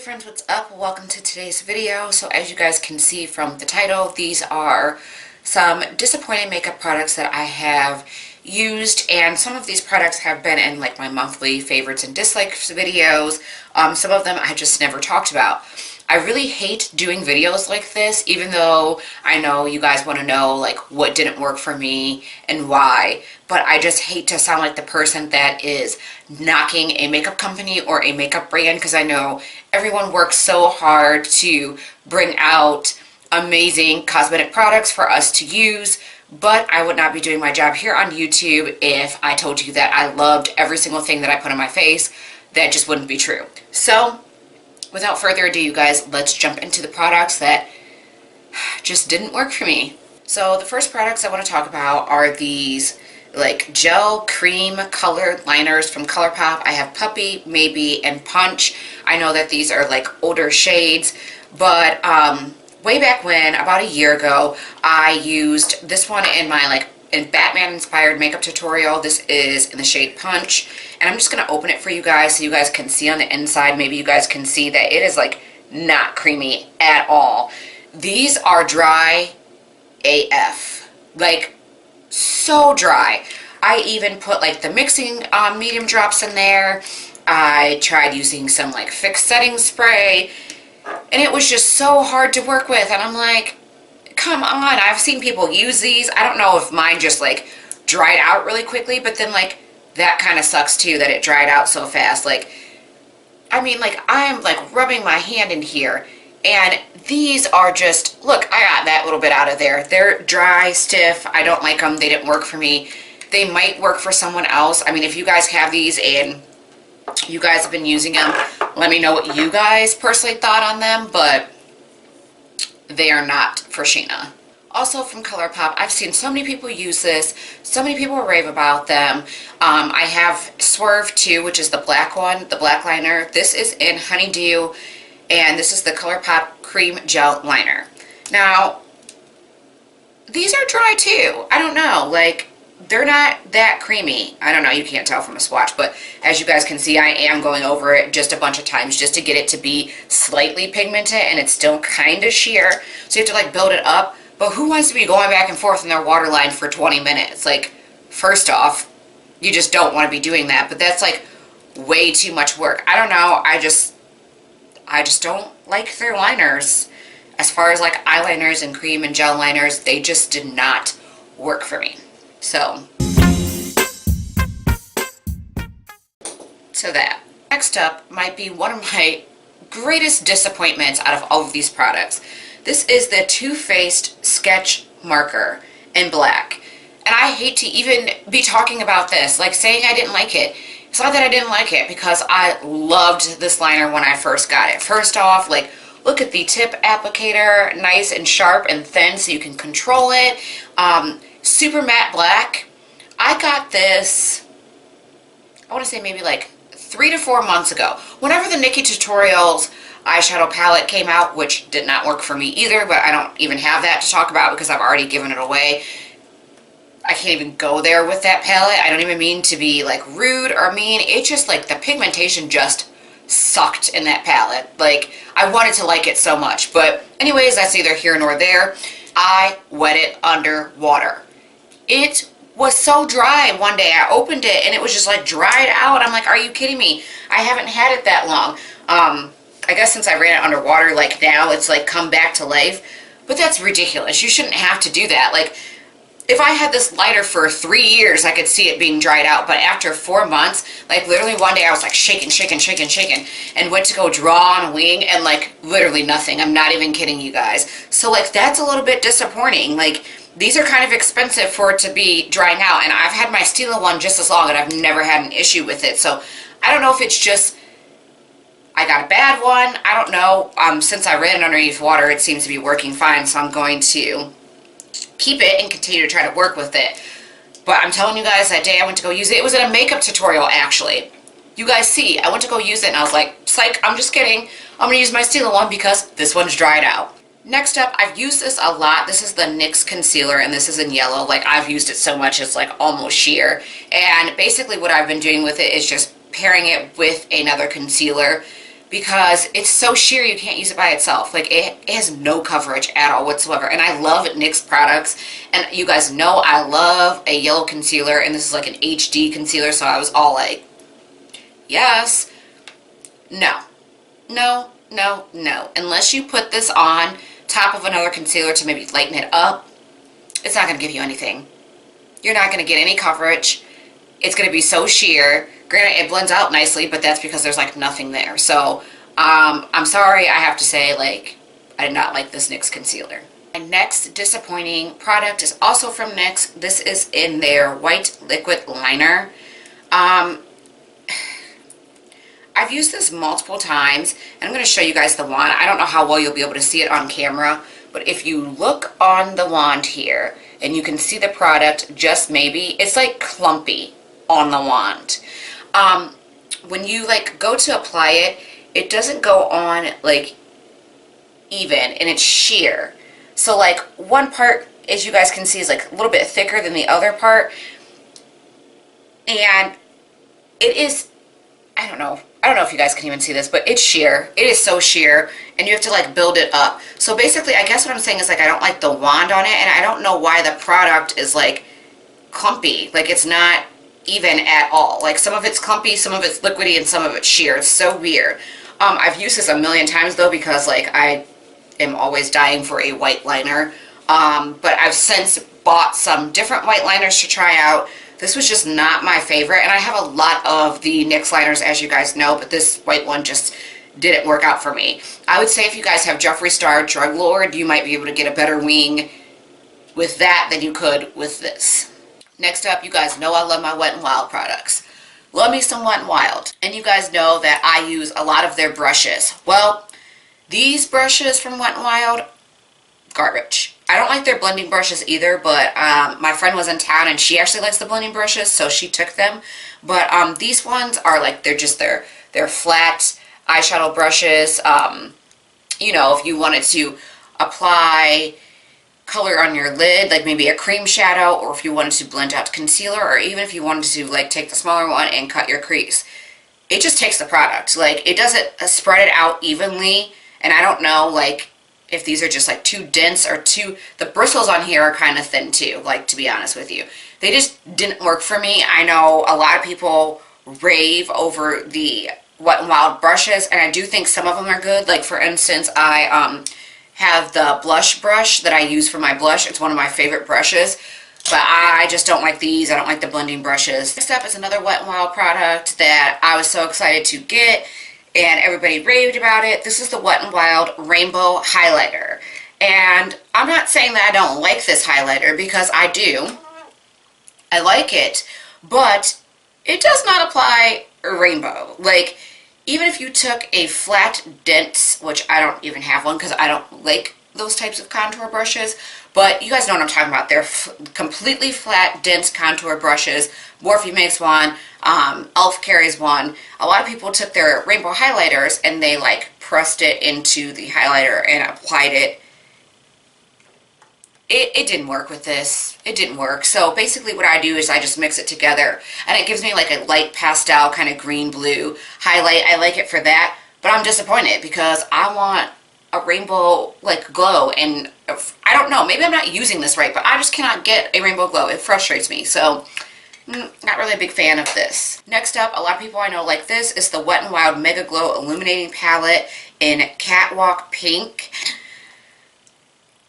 friends, what's up? Welcome to today's video. So as you guys can see from the title, these are some disappointing makeup products that I have used, and some of these products have been in like my monthly favorites and dislikes videos. Some of them I just never talked about. I really hate doing videos like this, even though I know you guys want to know like what didn't work for me and why, but I just hate to sound like the person that is knocking a makeup company or a makeup brand, because I know everyone works so hard to bring out amazing cosmetic products for us to use, but I would not be doing my job here on YouTube if I told you that I loved every single thing that I put on my face. That just wouldn't be true. So without further ado, you guys, let's jump into the products that just didn't work for me. So the first products I want to talk about are these like gel cream colored liners from Colourpop. I have Puppy, Maybe, and Punch. I know that these are like older shades, but way back when, about a year ago, I used this one in my Batman inspired makeup tutorial. This is in the shade Punch, and I'm just going to open it for you guys so you guys can see on the inside. Maybe you guys can see that it is like not creamy at all. These are dry AF, like so dry. I even put like the mixing medium drops in there. I tried using some like fixed setting spray, and it was just so hard to work with, and I'm like, come on. I've seen people use these. I don't know if mine just like dried out really quickly, but then like that kind of sucks too, that it dried out so fast. Like, I mean, like I'm like rubbing my hand in here, and these are just, look, I got that little bit out of there. They're dry, stiff. I don't like them. They didn't work for me. They might work for someone else. I mean, if you guys have these and you guys have been using them, let me know what you guys personally thought on them, but they are not for Sheena. Also from Colourpop, I've seen so many people use this. So many people rave about them. I have Swerve too, which is the black one, the black liner. This is in Honeydew, and this is the Colourpop Cream Gel Liner. Now, these are dry too. I don't know, like, they're not that creamy. I don't know, you can't tell from a swatch, but as you guys can see, I am going over it just a bunch of times just to get it to be slightly pigmented, and it's still kind of sheer, so you have to like build it up. But who wants to be going back and forth in their waterline for 20 minutes? Like, first off, you just don't want to be doing that, but that's like way too much work. I don't know, I just don't like their liners. As far as like eyeliners and cream and gel liners, they just did not work for me. So that. Next up might be one of my greatest disappointments out of all of these products. This is the Too Faced Sketch Marker in black. And I hate to even be talking about this, like saying I didn't like it. It's not that I didn't like it, because I loved this liner when I first got it. First off, like, look at the tip applicator, nice and sharp and thin so you can control it. Super matte black. I got this, I want to say maybe like 3 to 4 months ago. Whenever the Nikki Tutorials eyeshadow palette came out, which did not work for me either, but I don't even have that to talk about because I've already given it away. I can't even go there with that palette. I don't even mean to be like rude or mean. It's just like the pigmentation just sucked in that palette. Like, I wanted to like it so much, but anyways, that's neither here nor there. I wet it underwater. It was so dry one day. I opened it and it was just like dried out. I'm like, are you kidding me? I haven't had it that long. I guess since I ran it underwater, like now it's like come back to life, but that's ridiculous. You shouldn't have to do that. Like, if I had this lighter for 3 years, I could see it being dried out, but after 4 months, like literally one day I was like shaking, and went to go draw on a wing, and like literally nothing. I'm not even kidding you guys. So like that's a little bit disappointing. Like, these are kind of expensive for it to be drying out, and I've had my Stila one just as long, and I've never had an issue with it. So I don't know if it's just I got a bad one. I don't know. Since I ran it underneath water, it seems to be working fine, so I'm going to keep it and continue to try to work with it. But I'm telling you guys, that day I went to go use it. It was in a makeup tutorial, actually. You guys see, I went to go use it, and I was like, psych, I'm just kidding. I'm going to use my Stila one because this one's dried out. Next up, I've used this a lot. This is the NYX concealer, and this is in yellow. Like, I've used it so much, it's like almost sheer. And basically what I've been doing with it is just pairing it with another concealer. because it's so sheer you can't use it by itself. Like, it has no coverage at all whatsoever. And I love NYX products, and you guys know I love a yellow concealer, and this is like an HD concealer, so I was all like, yes. No. No, no, no. Unless you put this on top of another concealer to maybe lighten it up, it's not going to give you anything. You're not going to get any coverage. It's going to be so sheer. Granted, it blends out nicely, but that's because there's like nothing there. So, I'm sorry, I have to say, like, I did not like this NYX concealer. My next disappointing product is also from NYX. This is in their white liquid liner. I've used this multiple times, and I'm going to show you guys the wand. I don't know how well you'll be able to see it on camera, but if you look on the wand here, and you can see the product, just maybe, it's like clumpy on the wand. When you like go to apply it, it doesn't go on like even, and it's sheer. So like one part, as you guys can see, is like a little bit thicker than the other part, and it is, I don't know if you guys can even see this, but it's sheer. It is so sheer, and you have to like build it up. So basically, I guess what I'm saying is like I don't like the wand on it, and I don't know why the product is like clumpy. Like, it's not even at all. Like, some of it's clumpy, some of it's liquidy, and some of it's sheer. It's so weird. I've used this a million times though, because like I am always dying for a white liner. But I've since bought some different white liners to try out. This was just not my favorite, and I have a lot of the NYX liners, as you guys know, but this white one just didn't work out for me. I would say if you guys have Jeffree Star Drug Lord, you might be able to get a better wing with that than you could with this. Next up, you guys know I love my Wet n Wild products. Love me some Wet n Wild. And you guys know that I use a lot of their brushes. Well, these brushes from Wet n Wild, garbage. I don't like their blending brushes either, but my friend was in town and she actually likes the blending brushes, so she took them. But these ones are like, they're flat eyeshadow brushes. You know, if you wanted to apply color on your lid, like maybe a cream shadow, or if you wanted to blend out concealer, or even if you wanted to like take the smaller one and cut your crease. It just takes the product. Like, it doesn't spread it out evenly, and I don't know, like, if these are just like too dense or too, the bristles on here are kind of thin too, like, to be honest with you. They just didn't work for me. I know a lot of people rave over the Wet n Wild brushes, and I do think some of them are good. Like, for instance, I have the blush brush that I use for my blush. It's one of my favorite brushes, but I just don't like these. I don't like the blending brushes. Next up is another Wet n Wild product that I was so excited to get, and everybody raved about it. This is the Wet n Wild Rainbow Highlighter. And I'm not saying that I don't like this highlighter, because I do. I like it, but it does not apply rainbow. Like, even if you took a flat, dense, which I don't even have one because I don't like those types of contour brushes, but you guys know what I'm talking about. They're completely flat, dense contour brushes. Morphe makes one. e.l.f. carries one. A lot of people took their rainbow highlighters and they like pressed it into the highlighter and applied it. It didn't work with this. It didn't work. So basically what I do is I just mix it together, and it gives me like a light pastel kind of green-blue highlight. I like it for that, but I'm disappointed because I want a rainbow like glow, and I don't know, maybe I'm not using this right, but I just cannot get a rainbow glow. It frustrates me. So not really a big fan of this. Next up, a lot of people I know like this, is the Wet n Wild Mega Glow Illuminating Palette in Catwalk Pink.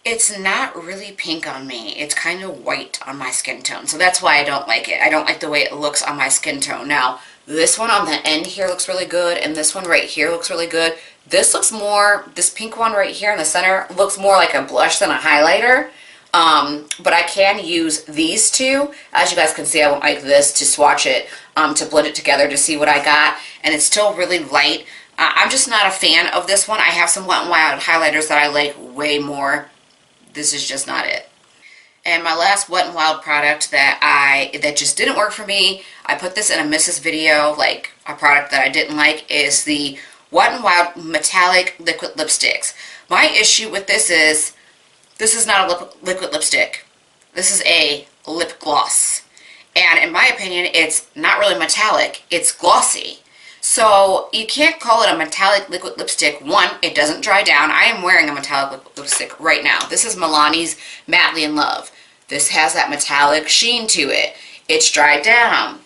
It's not really pink on me. It's kind of white on my skin tone. So that's why I don't like it. I don't like the way it looks on my skin tone. Now, this one on the end here looks really good, and this one right here looks really good. This looks more, this pink one right here in the center looks more like a blush than a highlighter. But I can use these two. As you guys can see, I went like this to swatch it, to blend it together to see what I got. And it's still really light. I'm just not a fan of this one. I have some Wet n Wild highlighters that I like way more. This is just not it. And my last Wet n Wild product that just didn't work for me, I put this in a Mrs. video, like a product that I didn't like, is the Wet n Wild Metallic Liquid Lipsticks. My issue with this is not a liquid lipstick. This is a lip gloss. And in my opinion, it's not really metallic, it's glossy. So you can't call it a metallic liquid lipstick. One, it doesn't dry down. I am wearing a metallic liquid lipstick right now. This is Milani's Madly in Love. This has that metallic sheen to it. It's dried down.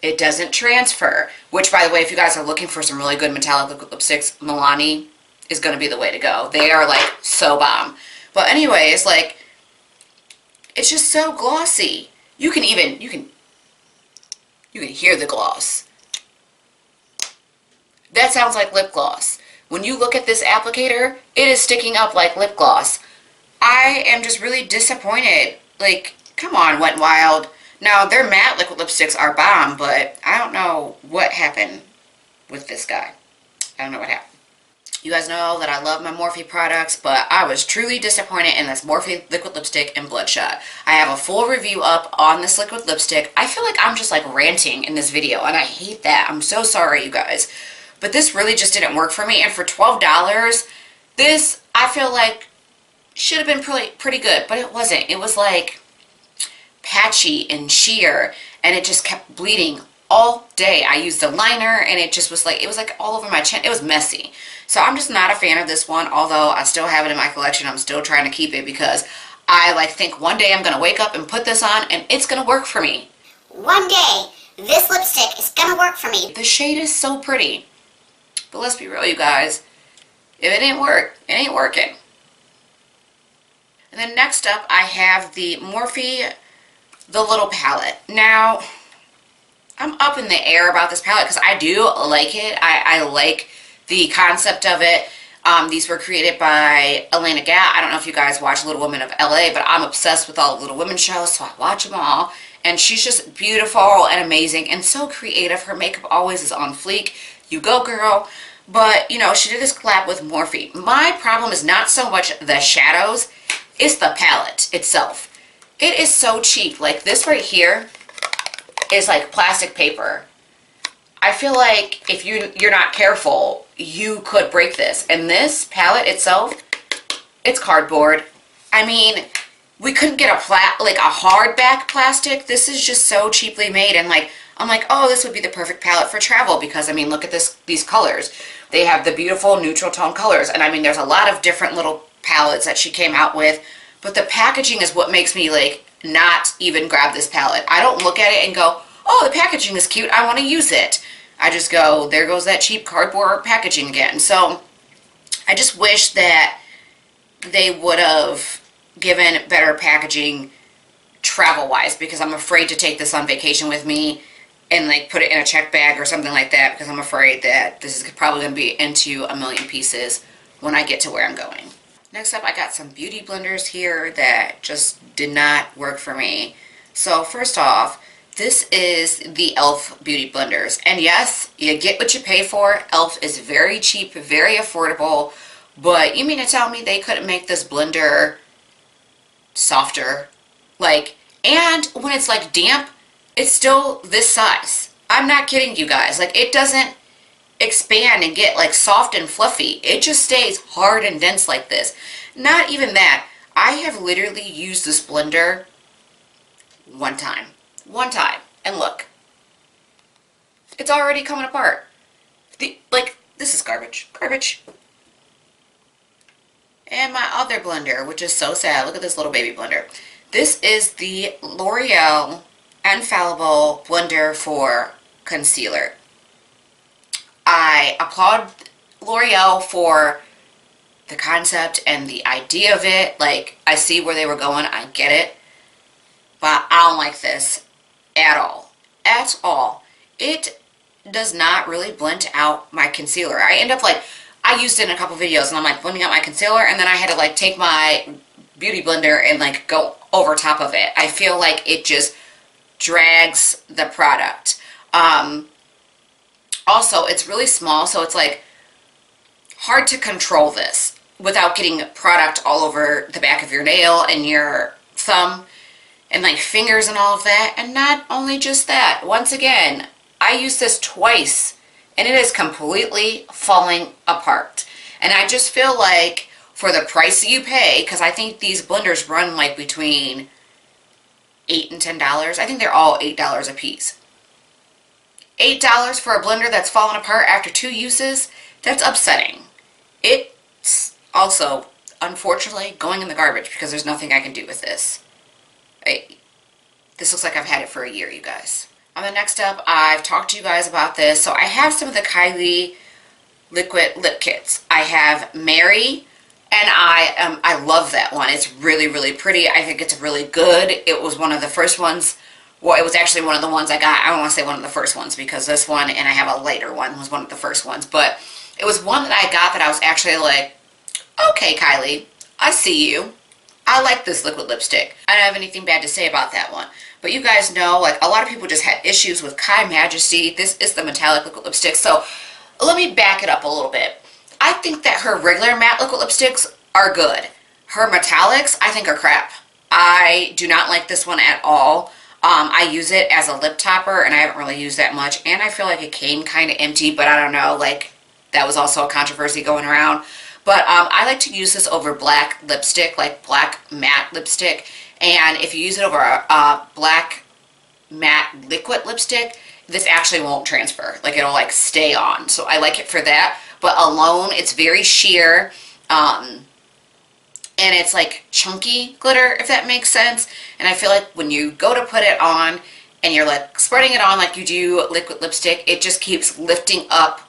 It doesn't transfer. Which, by the way, if you guys are looking for some really good metallic liquid lipsticks, Milani is going to be the way to go. They are like so bomb. But anyways, like, it's just so glossy. You can hear the gloss. That sounds like lip gloss. When you look at this applicator, it is sticking up like lip gloss. I am just really disappointed. Like, come on, Wet n Wild. Now, their matte liquid lipsticks are bomb, but I don't know what happened with this guy. I don't know what happened. You guys know that I love my Morphe products, but I was truly disappointed in this Morphe liquid lipstick in Bloodshot. I have a full review up on this liquid lipstick. I feel like I'm just like ranting in this video, and I hate that. I'm so sorry, you guys. But this really just didn't work for me, and for $12, this, I feel like, should have been pretty good, but it wasn't. It was like patchy and sheer, and it just kept bleeding all day. I used a liner, and it just was like, it was like all over my chin. It was messy. So I'm just not a fan of this one, although I still have it in my collection. I'm still trying to keep it because I like think one day I'm going to wake up and put this on and it's going to work for me. One day, this lipstick is going to work for me. The shade is so pretty. But let's be real, you guys. If it didn't work, it ain't working. And then next up, I have the Morphe The Little Palette. Now, I'm up in the air about this palette because I do like it. I like the concept of it. These were created by Elena Gatt. I don't know if you guys watch Little Women of LA, but I'm obsessed with all the Little Women shows, so I watch them all. And she's just beautiful and amazing and so creative. Her makeup always is on fleek. You go, girl. But, you know, she did this collab with Morphe. My problem is not so much the shadows, it's the palette itself. It is so cheap. Like, this right here is like plastic paper. I feel like if you're not careful, you could break this. And this palette itself, it's cardboard. I mean, we couldn't get a hardback plastic. This is just so cheaply made, and like I'm like, oh, this would be the perfect palette for travel because I mean, look at these colors. They have the beautiful neutral tone colors, and I mean, there's a lot of different little palettes that she came out with, but the packaging is what makes me like not even grab this palette. I don't look at it and go, oh, the packaging is cute, I want to use it. I just go, there goes that cheap cardboard packaging again. So I just wish that they would have given better packaging travel-wise, because I'm afraid to take this on vacation with me and like put it in a check bag or something like that, because I'm afraid that this is probably going to be into a million pieces when I get to where I'm going. Next up, I got some beauty blenders here that just did not work for me. So first off, this is the e.l.f. Beauty Blenders. And yes, you get what you pay for. e.l.f. is very cheap, very affordable. But you mean to tell me they couldn't make this blender softer? Like, and when it's like damp, it's still this size. I'm not kidding you guys. Like, it doesn't expand and get like soft and fluffy. It just stays hard and dense like this. Not even that. I have literally used this blender one time, and look, it's already coming apart. This is garbage. And my other blender, which is so sad. Look at this little baby blender. This is the L'Oreal Infallible blender for concealer. I applaud L'Oreal for the concept and the idea of it. Like, I see where they were going. I get it. But I don't like this at all. At all. It does not really blend out my concealer. I end up like, I used it in a couple videos and I'm like blending out my concealer, and then I had to like take my beauty blender and like go over top of it. I feel like it just drags the product. Also, it's really small, so it's like hard to control this without getting product all over the back of your nail and your thumb and like fingers and all of that. And not only just that, once again, I used this twice and it is completely falling apart. And I just feel like for the price that you pay, because I think these blenders run like between $8 and $10. I think they're all $8 a piece. $8 for a blender that's fallen apart after 2 uses, that's upsetting. It's also, unfortunately, going in the garbage because there's nothing I can do with this. This looks like I've had it for a year, you guys. On the next up, I've talked to you guys about this. So I have some of the Kylie liquid lip kits. I have Mary, and I love that one. It's really, really pretty. I think it's really good. It was one of the first ones. Well, it was actually one of the ones I got. I don't want to say one of the first ones because this one, and I have a lighter one, was one of the first ones. But it was one that I got that I was actually like, okay, Kylie, I see you. I like this liquid lipstick. I don't have anything bad to say about that one. But you guys know, like, a lot of people just had issues with Kai Majesty. This is the metallic liquid lipstick. So let me back it up a little bit. I think that her regular matte liquid lipsticks are good. Her metallics, I think, are crap. I do not like this one at all. I use it as a lip topper, and I haven't really used that much. And I feel like it came kind of empty, but I don't know, like, that was also a controversy going around. But I like to use this over black lipstick, like black matte lipstick. And if you use it over a black matte liquid lipstick, this actually won't transfer. Like, it'll like stay on. So I like it for that. But alone, it's very sheer. And it's like chunky glitter, if that makes sense. And I feel like when you go to put it on and you're like spreading it on like you do liquid lipstick, it just keeps lifting up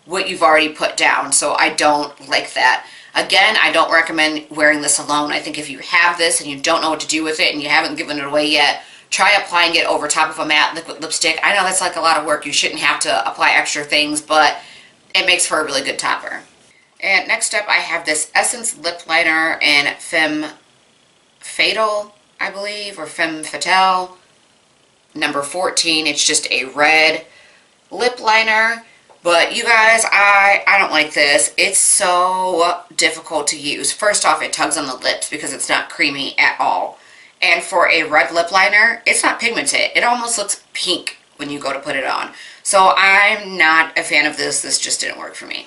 what you've already put down. So I don't like that. Again, I don't recommend wearing this alone. I think if you have this and you don't know what to do with it and you haven't given it away yet, try applying it over top of a matte liquid lipstick. I know that's like a lot of work. You shouldn't have to apply extra things, but it makes for a really good topper. And next up, I have this Essence lip liner in Femme Fatale, I believe, or Femme Fatale, number 14. It's just a red lip liner. But you guys, I don't like this. It's so difficult to use. First off, it tugs on the lips because it's not creamy at all. And for a red lip liner, it's not pigmented. It almost looks pink when you go to put it on. So I'm not a fan of this. This just didn't work for me.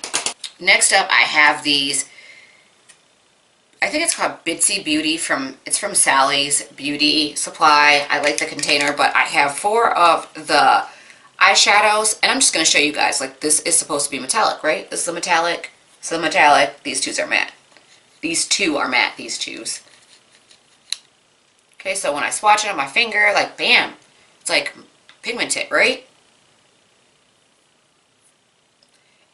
Next up, I have these, I think it's called Bitsy Beauty it's from Sally's Beauty Supply. I like the container, but I have 4 of the eyeshadows, and I'm just going to show you guys, like, this is supposed to be metallic, right? This is the metallic, so the metallic, these twos are matte. These two are matte, these twos. Okay, so when I swatch it on my finger, like, bam, it's like pigmented, right?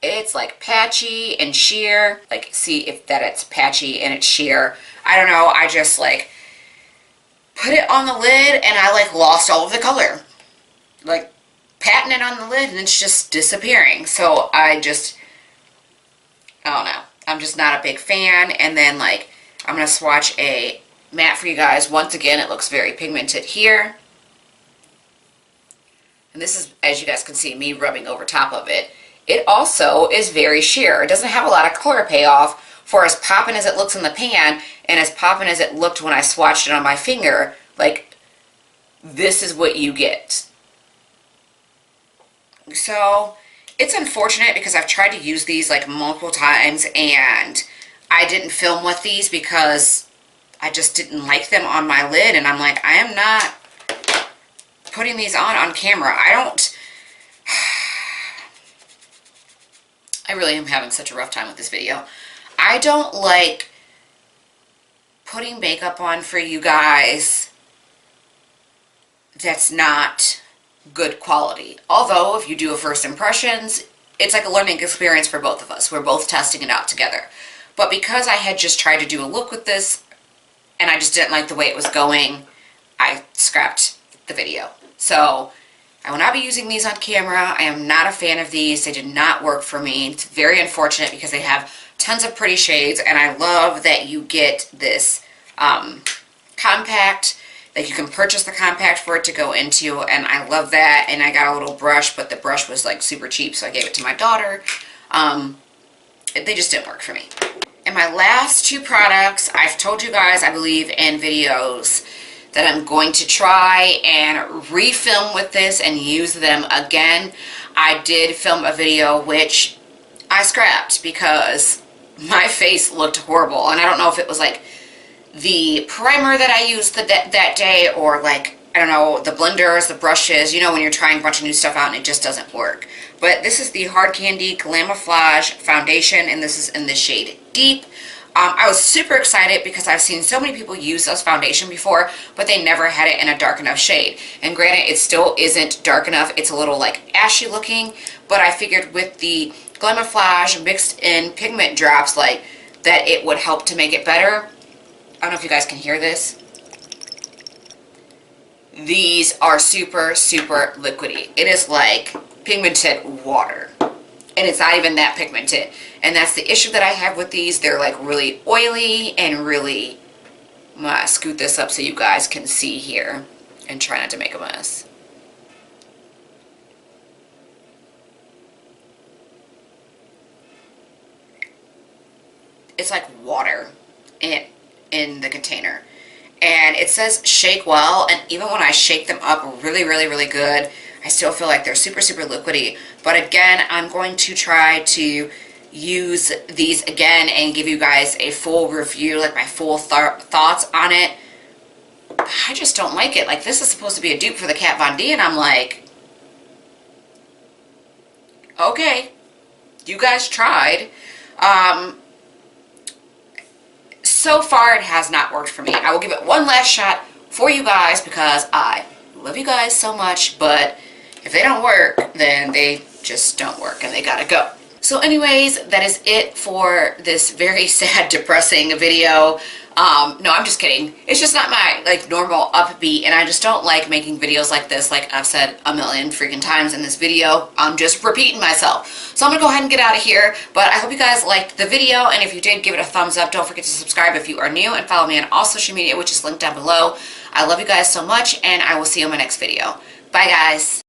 It's like patchy and sheer. Like, see if that it's patchy and it's sheer. I don't know, I just like put it on the lid and I like lost all of the color. Like, patting it on the lid and it's just disappearing. So I don't know. I'm just not a big fan. And then, like, I'm going to swatch a matte for you guys. Once again, it looks very pigmented here. And this is, as you guys can see, me rubbing over top of it. It also is very sheer. It doesn't have a lot of color payoff for as popping as it looks in the pan and as popping as it looked when I swatched it on my finger. Like, this is what you get. So it's unfortunate because I've tried to use these like multiple times and I didn't film with these because I just didn't like them on my lid, and I'm like, I am not putting these on camera. I really am having such a rough time with this video. I don't like putting makeup on for you guys that's not good quality. Although, if you do a first impressions, it's like a learning experience for both of us. We're both testing it out together. But because I had just tried to do a look with this, and I just didn't like the way it was going, I scrapped the video. So, I will not be using these on camera. I am not a fan of these. They did not work for me. It's very unfortunate because they have tons of pretty shades, and I love that you get this compact. Like, you can purchase the compact for it to go into, and I love that. And I got a little brush, but the brush was like super cheap, so I gave it to my daughter. They just didn't work for me. And my last 2 products, I've told you guys, I believe, in videos that I'm going to try and refilm with this and use them again. I did film a video which I scrapped because my face looked horrible, and I don't know if it was like the primer that I used that day or like I don't know, the blenders, the brushes, you know, when you're trying a bunch of new stuff out and it just doesn't work. But this is the Hard Candy Glamouflage Foundation, and this is in the shade Deep. I was super excited because I've seen so many people use this foundation before, but they never had it in a dark enough shade. And granted, it still isn't dark enough. It's a little like ashy looking, but I figured with the Glamouflage mixed in pigment drops like that it would help to make it better. I don't know if you guys can hear this. These are super, super liquidy. It is like pigmented water. And it's not even that pigmented. And that's the issue that I have with these. They're like really oily and really... I'm gonna scoot this up so you guys can see here and try not to make a mess. It's like water in the container. And it says shake well, and even when I shake them up really, really, really good, I still feel like they're super, super liquidy. But again, I'm going to try to use these again and give you guys a full review, like my full thoughts on it. I just don't like it. Like, this is supposed to be a dupe for the Kat Von D, and I'm like, okay, you guys tried. So far, it has not worked for me. I will give it one last shot for you guys because I love you guys so much, but if they don't work, then they just don't work and they gotta go. So anyways, that is it for this very sad, depressing video. No, I'm just kidding. It's just not my like normal upbeat, and I just don't like making videos like this. Like I've said a million freaking times in this video, I'm just repeating myself. So I'm gonna go ahead and get out of here, but I hope you guys liked the video, and if you did, give it a thumbs up. Don't forget to subscribe if you are new, and follow me on all social media, which is linked down below. I love you guys so much, and I will see you in my next video. Bye, guys.